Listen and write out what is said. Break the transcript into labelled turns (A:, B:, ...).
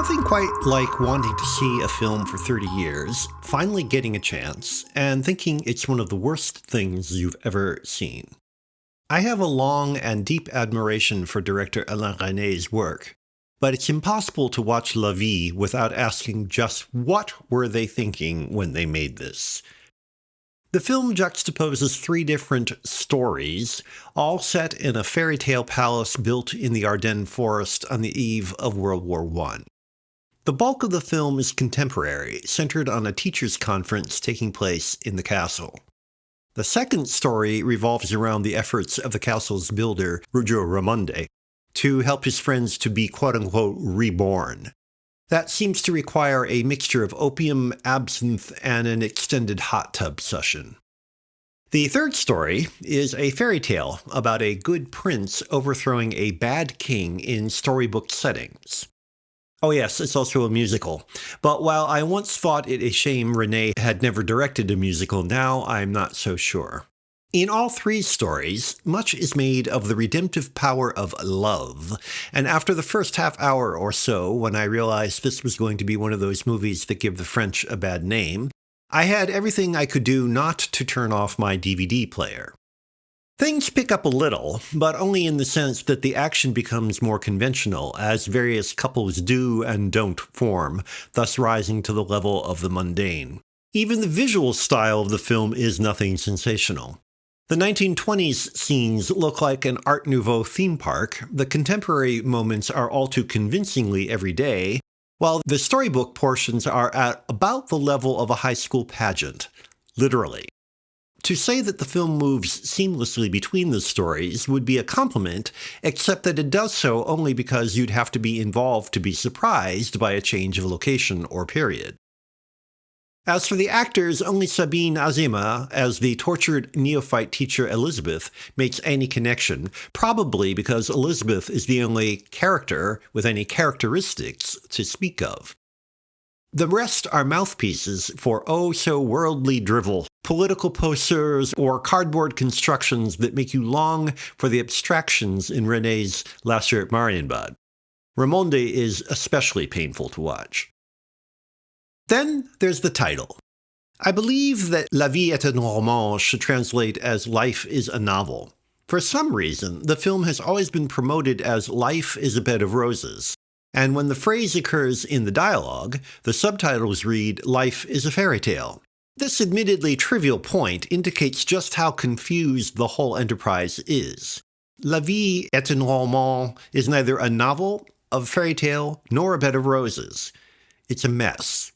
A: nothing quite like wanting to see a film for 30 years, finally getting a chance, and thinking it's one of the worst things you've ever seen. I have a long and deep admiration for director Alain Resnais's work, but it's impossible to watch La Vie without asking just what were they thinking when they made this. The film juxtaposes three different stories, all set in a fairy tale palace built in the Ardennes forest on the eve of World War I. The bulk of the film is contemporary, centered on a teachers' conference taking place in the castle. The second story revolves around the efforts of the castle's builder, Ruggiero Raimondi, to help his friends to be quote-unquote reborn. That seems to require a mixture of opium, absinthe, and an extended hot tub session. The third story is a fairy tale about a good prince overthrowing a bad king in storybook settings. Oh yes, it's also a musical. But while I once thought it a shame Resnais had never directed a musical, now I'm not so sure. In all three stories, much is made of the redemptive power of love, and after the first half hour or so, when I realized this was going to be one of those movies that give the French a bad name, I had everything I could do not to turn off my DVD player. Things pick up a little, but only in the sense that the action becomes more conventional, as various couples do and don't form, thus rising to the level of the mundane. Even the visual style of the film is nothing sensational. The 1920s scenes look like an Art Nouveau theme park, the contemporary moments are all too convincingly everyday, while the storybook portions are at about the level of a high school pageant. Literally. To say that the film moves seamlessly between the stories would be a compliment, except that it does so only because you'd have to be involved to be surprised by a change of location or period. As for the actors, only Sabine Azema, as the tortured neophyte teacher Elizabeth, makes any connection, probably because Elizabeth is the only character with any characteristics to speak of. The rest are mouthpieces for oh-so-worldly drivel, political posters, or cardboard constructions that make you long for the abstractions in Resnais's La Chère Marienbad. Raimondi is especially painful to watch. Then there's the title. I believe that La Vie est un roman should translate as Life is a Novel. For some reason, the film has always been promoted as Life is a Bed of Roses, and when the phrase occurs in the dialogue, the subtitles read Life is a Fairy Tale. This admittedly trivial point indicates just how confused the whole enterprise is. La Vie est un roman is neither a novel, a fairy tale, nor a bed of roses. It's a mess.